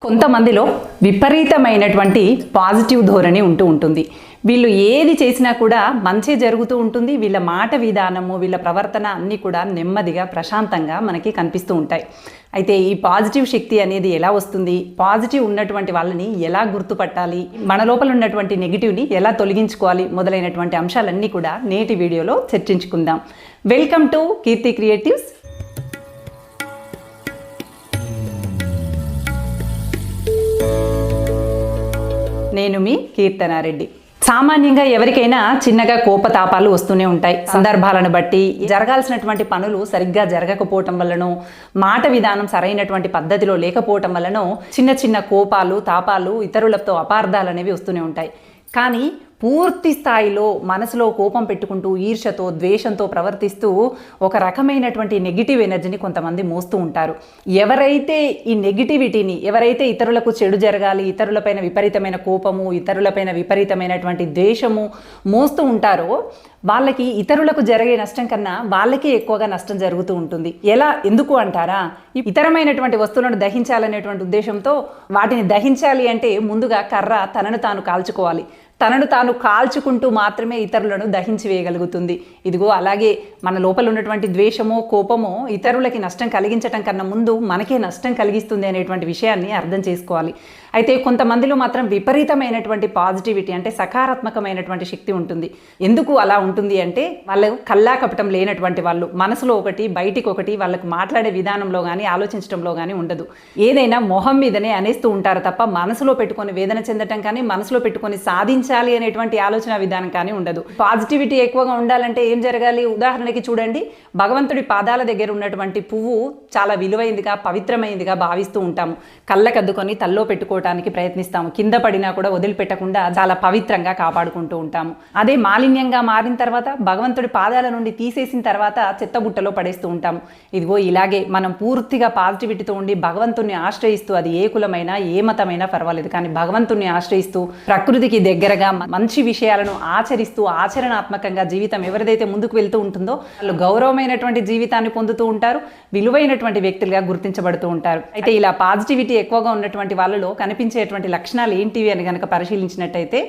కొంతమందిలో విపరీతమైనటువంటి పాజిటివ్ ధోరణి ఉంటుంది. వీళ్ళు ఏది చేసినా కూడా మంచి జరుగుతూ ఉంటుంది. వీళ్ళ మాట విధానము, వీళ్ళ ప్రవర్తన అన్నీ కూడా నెమ్మదిగా ప్రశాంతంగా మనకి కనిపిస్తూ ఉంటాయి. అయితే ఈ పాజిటివ్ శక్తి అనేది ఎలా వస్తుంది, పాజిటివ్ ఉన్నటువంటి వాళ్ళని ఎలా గుర్తుపట్టాలి, మన లోపల ఉన్నటువంటి నెగిటివ్ని ఎలా తొలగించుకోవాలి మొదలైనటువంటి అంశాలన్నీ కూడా నేటి వీడియోలో చర్చించుకుందాం. Welcome to Keerthi creatives. నేను మీ కీర్తనారెడ్డి. సామాన్యంగా ఎవరికైనా చిన్నగా కోపతాపాలు వస్తూనే ఉంటాయి. సందర్భాలను బట్టి జరగాల్సినటువంటి పనులు సరిగ్గా జరగకపోవటం వల్లనో, మాట విధానం సరైనటువంటి పద్ధతిలో లేకపోవటం వల్లనో చిన్న చిన్న కోపాలు, తాపాలు, ఇతరులతో అపార్థాలు అనేవి వస్తూనే ఉంటాయి. కానీ పూర్తి స్థాయిలో మనసులో కోపం పెట్టుకుంటూ ఈర్ష్యతో, ద్వేషంతో ప్రవర్తిస్తూ ఒక రకమైనటువంటి నెగిటివ్ ఎనర్జీని కొంతమంది మోస్తూ ఉంటారు. ఎవరైతే ఈ నెగిటివిటీని, ఎవరైతే ఇతరులకు చెడు జరగాలి, ఇతరులపైన విపరీతమైన కోపము, ఇతరులపైన విపరీతమైనటువంటి ద్వేషము మోస్తూ ఉంటారో వాళ్ళకి ఇతరులకు జరిగే నష్టం కన్నా వాళ్ళకే ఎక్కువగా నష్టం జరుగుతూ ఉంటుంది. ఎందుకు అంటారా? ఇతరమైనటువంటి వస్తువులను దహించాలనేటువంటి ఉద్దేశంతో వాటిని దహించాలి అంటే ముందుగా కర్ర తనను తాను కాల్చుకోవాలి. తనను తాను కాల్చుకుంటూ మాత్రమే ఇతరులను దహించి వేయగలుగుతుంది. ఇదిగో అలాగే మన లోపల ఉన్నటువంటి ద్వేషమో, కోపమో ఇతరులకి నష్టం కలిగించటం కన్నా ముందు మనకే నష్టం కలిగిస్తుంది అనేటువంటి విషయాన్ని అర్థం చేసుకోవాలి. అయితే కొంతమందిలో మాత్రం విపరీతమైనటువంటి పాజిటివిటీ, అంటే సకారాత్మకమైనటువంటి శక్తి ఉంటుంది. ఎందుకు అలా ఉంటుంది అంటే వాళ్ళు కల్లా కపటం లేనటువంటి వాళ్ళు. మనసులో ఒకటి, బయటికి ఒకటి, వాళ్ళకు మాట్లాడే విధానంలో కానీ ఆలోచించడంలో కానీ ఉండదు. ఏదైనా మొహం మీదనే అనేస్తూ ఉంటారు తప్ప మనసులో పెట్టుకొని వేదన చెందటం కానీ, మనసులో పెట్టుకొని సాధించాలి అనేటువంటి ఆలోచన విధానం కానీ ఉండదు. పాజిటివిటీ ఎక్కువగా ఉండాలంటే ఏం జరగాలి? ఉదాహరణకి చూడండి, భగవంతుడి పాదాల దగ్గర ఉన్నటువంటి పువ్వు చాలా విలువైందిగా, పవిత్రమైందిగా భావిస్తూ ఉంటాము. కళ్ళకద్దుకొని తల్లో పెట్టుకోవడానికి ప్రయత్నిస్తాము. కింద పడినా కూడా వదిలిపెట్టకుండా చాలా పవిత్రంగా కాపాడుకుంటూ ఉంటాము. అదే మాలిన్యంగా మారిన తర్వాత, భగవంతుడి పాదాల నుండి తీసేసిన తర్వాత చెత్తబుట్టలో పడేస్తూ ఉంటాము. ఇదిగో ఇలాగే మనం పూర్తిగా పాజిటివిటీతో ఉండి భగవంతుణ్ణి ఆశ్రయిస్తూ, అది ఏ కులమైనా ఏ మతమైనా పర్వాలేదు, కానీ భగవంతుణ్ణి ఆశ్రయిస్తూ ప్రకృతికి దగ్గరగా మంచి విషయాలను ఆచరిస్తూ ఆచరణాత్మకంగా జీవితం ఎవరిదైతే ముందుకు వెళ్తూ ఉంటుందో వాళ్ళు గౌరవమైనటువంటి జీవితాన్ని పొందుతూ ఉంటారు, విలువైనటువంటి వ్యక్తులుగా గుర్తించబడుతూ ఉంటారు. అయితే ఇలా పాజిటివిటీ ఎక్కువగా ఉన్నటువంటి వాళ్ళలో కనిపించేటువంటి లక్షణాలు ఏంటివి అని కనుక పరిశీలించినట్టయితే,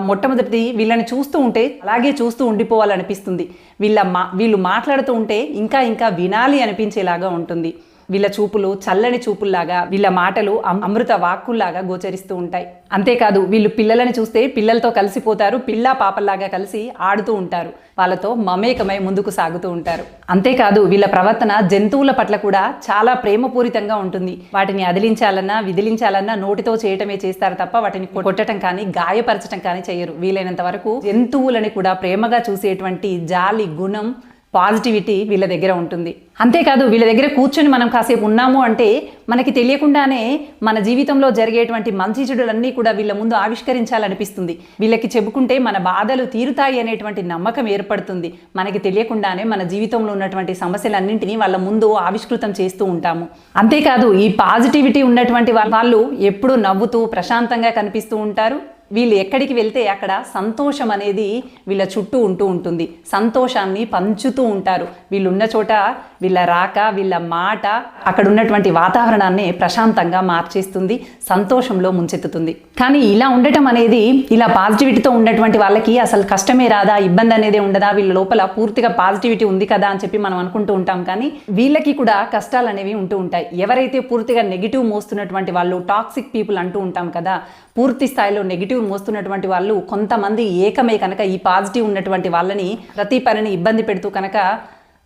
మొట్టమొదటిది, వీళ్ళని చూస్తూ ఉంటే అలాగే చూస్తూ ఉండిపోవాలనిపిస్తుంది. వీళ్ళు మాట్లాడుతూ ఉంటే ఇంకా ఇంకా వినాలి అనిపించేలాగా ఉంటుంది. వీళ్ళ చూపులు చల్లని చూపుల్లాగా, వీళ్ళ మాటలు అమృత వాక్కుల్లాగా గోచరిస్తూ ఉంటాయి. అంతేకాదు వీళ్ళు పిల్లలని చూస్తే పిల్లలతో కలిసిపోతారు, పిల్ల పాపల్లాగా కలిసి ఆడుతూ ఉంటారు, వాళ్ళతో మమేకమై ముందుకు సాగుతూ ఉంటారు. అంతేకాదు వీళ్ళ ప్రవర్తన జంతువుల పట్ల కూడా చాలా ప్రేమపూరితంగా ఉంటుంది. వాటిని అదిలించాలన్నా, విదిలించాలన్నా నోటితో చేయటమే చేస్తారు తప్ప వాటిని కొట్టడం కానీ, గాయపరచడం కానీ చేయరు. వీలైనంత వరకు జంతువులని కూడా ప్రేమగా చూసేటువంటి జాలి గుణం, పాజిటివిటీ వీళ్ళ దగ్గర ఉంటుంది. అంతేకాదు వీళ్ళ దగ్గర కూర్చొని మనం కాసేపు ఉన్నాము అంటే మనకి తెలియకుండానే మన జీవితంలో జరిగేటువంటి మంచి చెడులన్నీ కూడా వీళ్ళ ముందు ఆవిష్కరించాలనిపిస్తుంది. వీళ్ళకి చెప్పుకుంటే మన బాధలు తీరుతాయి అనేటువంటి నమ్మకం ఏర్పడుతుంది. మనకి తెలియకుండానే మన జీవితంలో ఉన్నటువంటి సమస్యలన్నింటినీ వాళ్ళ ముందు ఆవిష్కృతం చేస్తూ ఉంటాము. అంతేకాదు ఈ పాజిటివిటీ ఉన్నటువంటి వాళ్ళు ఎప్పుడూ నవ్వుతూ ప్రశాంతంగా కనిపిస్తూ ఉంటారు. వీళ్ళు ఎక్కడికి వెళ్తే అక్కడ సంతోషం అనేది వీళ్ళ చుట్టూ ఉంటుంది. సంతోషాన్ని పంచుతూ ఉంటారు. వీళ్ళు ఉన్న చోట వీళ్ళ రాక, వీళ్ళ మాట అక్కడ ఉన్నటువంటి వాతావరణాన్ని ప్రశాంతంగా మార్చేస్తుంది, సంతోషంలో ముంచెత్తుతుంది. కానీ ఇలా ఉండటం అనేది, ఇలా పాజిటివిటీతో ఉన్నటువంటి వాళ్ళకి అసలు కష్టమే రాదా, ఇబ్బంది అనేది ఉండదా, వీళ్ళ లోపల పూర్తిగా పాజిటివిటీ ఉంది కదా అని చెప్పి మనం అనుకుంటూ ఉంటాం. కానీ వీళ్ళకి కూడా కష్టాలు అనేవి ఉంటూ ఉంటాయి. ఎవరైతే పూర్తిగా నెగిటివ్ మోస్తున్నటువంటి వాళ్ళు, టాక్సిక్ పీపుల్ అంటూ ఉంటాం కదా, పూర్తి స్థాయిలో నెగిటివ్ మోస్తున్నటువంటి వాళ్ళు కొంతమంది ఏకమే కనుక ఈ పాజిటివ్ ఉన్నటువంటి వాళ్ళని ప్రతి పనిని ఇబ్బంది పెడుతూ కనుక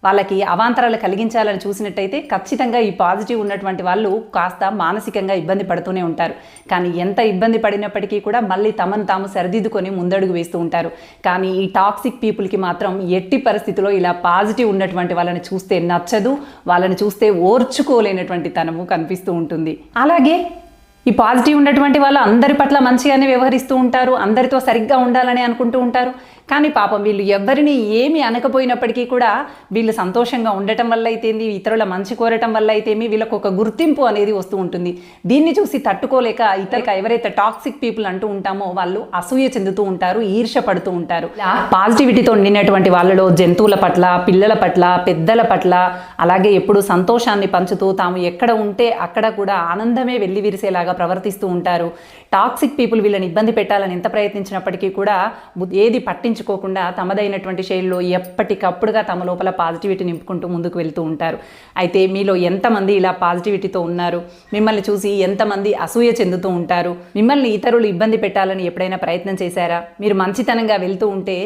వాళ్ళకి అవాంతరాలు కలిగించాలని చూసినట్టయితే ఖచ్చితంగా ఈ పాజిటివ్ ఉన్నటువంటి వాళ్ళు కాస్త మానసికంగా ఇబ్బంది పడుతూనే ఉంటారు. కానీ ఎంత ఇబ్బంది పడినప్పటికీ కూడా మళ్ళీ తమను తాము సరిదిద్దుకొని ముందడుగు వేస్తూ ఉంటారు. కానీ ఈ టాక్సిక్ పీపుల్కి మాత్రం ఎట్టి పరిస్థితిలో ఇలా పాజిటివ్ ఉన్నటువంటి వాళ్ళని చూస్తే నచ్చదు, వాళ్ళని చూస్తే ఓర్చుకోలేనటువంటి తనము కనిపిస్తూ ఉంటుంది. అలాగే ఈ పాజిటివ్ ఉన్నటువంటి వాళ్ళు అందరి పట్ల మంచిగానే వ్యవహరిస్తూ ఉంటారు, అందరితో సరిగ్గా ఉండాలని అనుకుంటూ ఉంటారు. కానీ పాపం వీళ్ళు ఎవరిని ఏమి అనకపోయినప్పటికీ కూడా వీళ్ళు సంతోషంగా ఉండటం వల్ల అయితేంది, ఇతరుల మంచి కోరటం వల్ల అయితేమి వీళ్ళకు ఒక గుర్తింపు అనేది వస్తూ ఉంటుంది. దీన్ని చూసి తట్టుకోలేక ఎవరైతే టాక్సిక్ పీపుల్ అంటూ ఉంటామో వాళ్ళు అసూయ చెందుతూ ఉంటారు, ఈర్ష్య పడుతూ ఉంటారు. పాజిటివిటీతో నిండినటువంటి వాళ్ళలో జంతువుల పట్ల, పిల్లల పట్ల, పెద్దల పట్ల, అలాగే ఎప్పుడు సంతోషాన్ని పంచుతూ తాము ఎక్కడ ఉంటే అక్కడ కూడా ఆనందమే వెళ్ళి విరిసేలాగా ప్రవర్తిస్తూ ఉంటారు. టాక్సిక్ పీపుల్ వీళ్ళని ఇబ్బంది పెట్టాలని ఎంత ప్రయత్నించినప్పటికీ కూడా ఏది పట్టించుకోకుండా తమదైనటువంటి శైలిలో ఎప్పటికప్పుడుగా తమ లోపల పాజిటివిటీ నింపుకుంటూ ముందుకు వెళ్తూ ఉంటారు. అయితే మీలో ఎంతమంది ఇలా పాజిటివిటీతో ఉన్నారు? మిమ్మల్ని చూసి ఎంతమంది అసూయ చెందుతూ ఉంటారు? మిమ్మల్ని ఇతరులు ఇబ్బంది పెట్టాలని ఎప్పుడైనా ప్రయత్నం చేశారా? మీరు మంచితనంగా వెళ్తూ ఉంటే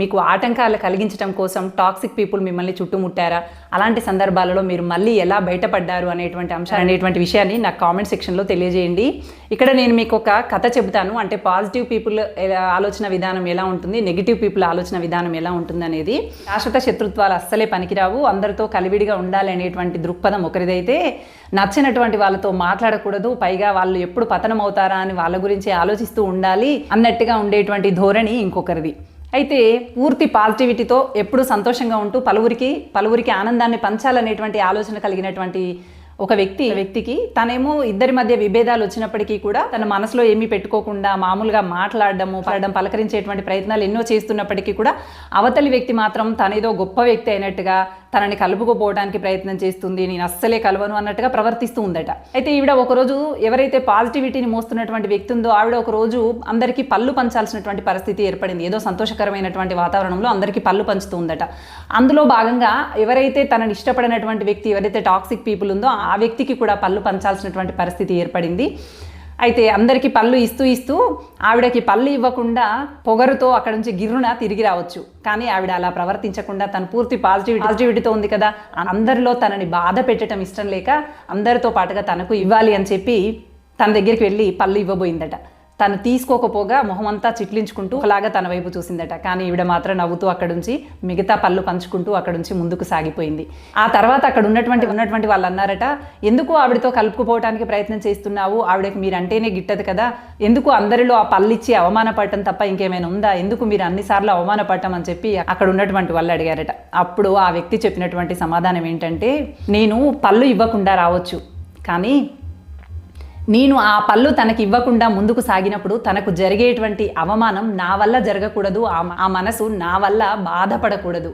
మీకు ఆటంకాలు కలిగించడం కోసం టాక్సిక్ పీపుల్ మిమ్మల్ని చుట్టుముట్టారా? అలాంటి సందర్భాలలో మీరు మళ్ళీ ఎలా బయటపడ్డారు అనేటువంటి విషయాన్ని నాకు కామెంట్ సెక్షన్లో తెలియజేయండి. ఇక్కడ నేను మీకు ఒక కథ చెబుతాను. అంటే పాజిటివ్ పీపుల్ ఆలోచన విధానం ఎలా ఉంటుంది, నెగిటివ్ పీపుల్ ఆలోచన విధానం ఎలా ఉంటుంది అనేది. శాశ్వత శత్రుత్వాలు అస్సలే పనికిరావు. అందరితో కలివిడిగా ఉండాలి అనేటువంటి దృక్పథం ఒకరిదైతే, నచ్చినటువంటి వాళ్ళతో మాట్లాడకూడదు, పైగా వాళ్ళు ఎప్పుడు పతనం అవుతారా అని వాళ్ళ గురించి ఆలోచిస్తూ ఉండాలి అన్నట్టుగా ఉండేటువంటి ధోరణి ఇంకొకరిది. అయితే పూర్తి పాజిటివిటీతో ఎప్పుడు సంతోషంగా ఉంటూ పలువురికి ఆనందాన్ని పంచాలనేటువంటి ఆలోచన కలిగినటువంటి ఒక వ్యక్తికి తనేమో ఇద్దరి మధ్య విభేదాలు వచ్చినప్పటికీ కూడా తన మనసులో ఏమీ పెట్టుకోకుండా మామూలుగా మాట్లాడడం పలకరించేటువంటి ప్రయత్నాలు ఎన్నో చేస్తున్నప్పటికీ కూడా అవతలి వ్యక్తి మాత్రం తనేదో గొప్ప వ్యక్తి అయినట్టుగా తనని కలుపుకోపోవడానికి ప్రయత్నం చేస్తుంది, నేను అస్సలే కలవను అన్నట్టుగా ప్రవర్తిస్తూ ఉందట. అయితే ఈవిడ ఒకరోజు ఎవరైతే పాజిటివిటీని మోస్తున్నటువంటి వ్యక్తి ఉందో ఆవిడ ఒకరోజు అందరికీ పళ్ళు పంచాల్సినటువంటి పరిస్థితి ఏర్పడింది. ఏదో సంతోషకరమైనటువంటి వాతావరణంలో అందరికీ పళ్ళు పంచుతూ ఉందట. అందులో భాగంగా ఎవరైతే తనని ఇష్టపడినటువంటి వ్యక్తి, ఎవరైతే టాక్సిక్ పీపుల్ ఉందో ఆ వ్యక్తికి కూడా పళ్ళు పంచాల్సినటువంటి పరిస్థితి ఏర్పడింది. అయితే అందరికీ పళ్ళు ఇస్తూ ఆవిడకి పళ్ళు ఇవ్వకుండా పొగరుతో అక్కడ నుంచి గిర్రున తిరిగి రావచ్చు. కానీ ఆవిడ అలా ప్రవర్తించకుండా తను పూర్తి పాజిటివిటీతో ఉంది కదా, అందరిలో తనని బాధ పెట్టడం ఇష్టం లేక అందరితో పాటుగా తనకు ఇవ్వాలి అని చెప్పి తన దగ్గరికి వెళ్ళి పళ్ళు ఇవ్వబోయిందట. తను తీసుకోకపోగా మొహమంతా చిట్లించుకుంటూ అలాగా తన వైపు చూసిందట. కానీ ఈవిడ మాత్రం నవ్వుతూ అక్కడి నుంచి మిగతా పళ్ళు పంచుకుంటూ అక్కడి నుంచి ముందుకు సాగిపోయింది. ఆ తర్వాత అక్కడ ఉన్నటువంటి వాళ్ళు అన్నారట, ఎందుకు ఆవిడతో కలుపుకుపోవడానికి ప్రయత్నం చేస్తున్నావు? ఆవిడకి మీరంటేనే గిట్టదు కదా, ఎందుకు అందరిలో ఆ పళ్ళు ఇచ్చి అవమానపడటం తప్ప ఇంకేమైనా ఉందా? ఎందుకు మీరు అన్నిసార్లు అవమానపడటం అని చెప్పి అక్కడ ఉన్నటువంటి వాళ్ళు అడిగారట. అప్పుడు ఆ వ్యక్తి చెప్పినటువంటి సమాధానం ఏంటంటే, నేను పళ్ళు ఇవ్వకుండా రావచ్చు, కానీ నేను ఆ పళ్ళు తనకి ఇవ్వకుండా ముందుకు సాగినప్పుడు తనకు జరిగేటువంటి అవమానం నా వల్ల జరగకూడదు, ఆ మనసు నా వల్ల బాధపడకూడదు.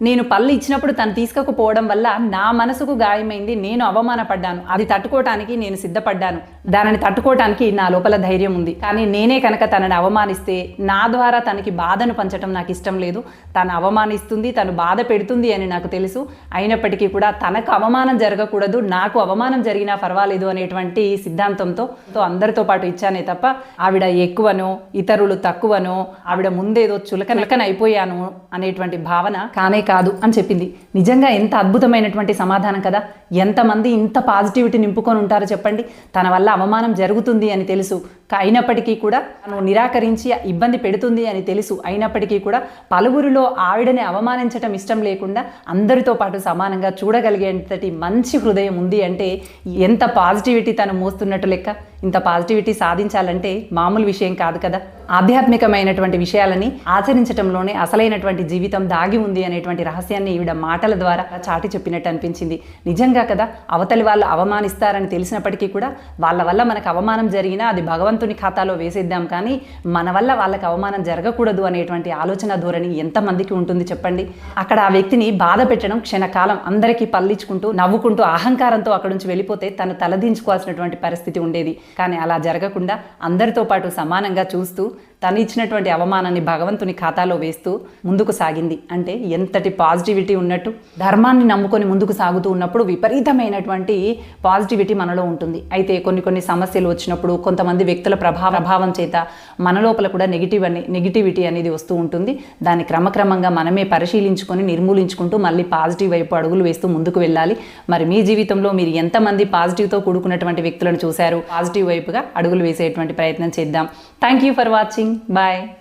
నేను పళ్ళు ఇచ్చినప్పుడు తను తీసుకోకపోవడం వల్ల నా మనసుకు గాయమైంది, నేను అవమానపడ్డాను. అది తట్టుకోవటానికి నేను సిద్ధపడ్డాను, దానిని తట్టుకోవటానికి నా లోపల ధైర్యం ఉంది. కానీ నేనే కనుక తనని అవమానిస్తే నా ద్వారా తనకి బాధను పంచడం నాకు ఇష్టం లేదు. తను అవమానిస్తుంది, తను బాధ పెడుతుంది అని నాకు తెలుసు. అయినప్పటికీ కూడా తనకు అవమానం జరగకూడదు, నాకు అవమానం జరిగినా పర్వాలేదు అనేటువంటి సిద్ధాంతంతో అందరితో పాటు ఇచ్చానే తప్ప ఆవిడ ఎక్కువనో ఇతరులు తక్కువనో ఆవిడ ముందేదో చులకన అయిపోయాను అనేటువంటి భావన కానే కాదు అని చెప్పింది. నిజంగా ఎంత అద్భుతమైనటువంటి సమాధానం కదా. ఎంతమంది ఇంత పాజిటివిటీ నింపుకొని ఉంటారో చెప్పండి. తన వల్ల అవమానం జరుగుతుంది అని తెలుసు, అయినప్పటికీ కూడా తను నిరాకరించి ఇబ్బంది పెడుతుంది అని తెలుసు, అయినప్పటికీ కూడా పలువురిలో ఆవిడని అవమానించడం ఇష్టం లేకుండా అందరితో పాటు సమానంగా చూడగలిగేంతటి మంచి హృదయం ఉంది అంటే ఎంత పాజిటివిటీ తను మోస్తున్నట్టు లెక్క. ఇంత పాజిటివిటీ సాధించాలంటే మామూలు విషయం కాదు కదా. ఆధ్యాత్మికమైనటువంటి విషయాలని ఆచరించడంలోనే అసలైనటువంటి జీవితం దాగి ఉంది అనేటువంటి రహస్యాన్ని ఈవిడ మాటల ద్వారా చాటి చెప్పినట్టు అనిపించింది. నిజంగా కదా, అవతలి వాళ్ళు అవమానిస్తారని తెలిసినప్పటికీ కూడా వాళ్ళ వల్ల మనకు అవమానం జరిగినా అది భగవంతుని ఖాతాలో వేసేద్దాం, కానీ మన వల్ల వాళ్ళకి అవమానం జరగకూడదు అనేటువంటి ఆలోచన ధోరణి ఎంతమందికి ఉంటుంది చెప్పండి. అక్కడ ఆ వ్యక్తిని బాధ పెట్టడం క్షణకాలం, అందరికీ పల్లించుకుంటూ నవ్వుకుంటూ అహంకారంతో అక్కడి నుంచి వెళ్ళిపోతే తను తలదించుకోవాల్సినటువంటి పరిస్థితి ఉండేది. కానీ అలా జరగకుండా అందరితో పాటు సమానంగా చూస్తూ తను ఇచ్చినటువంటి అవమానాన్ని భగవంతుని ఖాతాలో వేస్తూ ముందుకు సాగింది. అంటే ఎంతటి పాజిటివిటీ ఉన్నట్టు. ధర్మాన్ని నమ్ముకొని ముందుకు సాగుతూ ఉన్నప్పుడు విపరీతమైనటువంటి పాజిటివిటీ మనలో ఉంటుంది. అయితే కొన్ని సమస్యలు వచ్చినప్పుడు కొంతమంది వ్యక్తుల ప్రభావం చేత మన లోపల కూడా నెగిటివిటీ అనేది వస్తూ ఉంటుంది. దాన్ని క్రమక్రమంగా మనమే పరిశీలించుకొని నిర్మూలించుకుంటూ మళ్ళీ పాజిటివ్ వైపు అడుగులు వేస్తూ ముందుకు వెళ్ళాలి. మరి మీ జీవితంలో మీరు ఎంతమంది పాజిటివ్తో కూడుకున్నటువంటి వ్యక్తులను చూశారు? పాజిటివ్ వైపుగా అడుగులు వేసేటువంటి ప్రయత్నం చేద్దాం. Thank you for watching. Bye.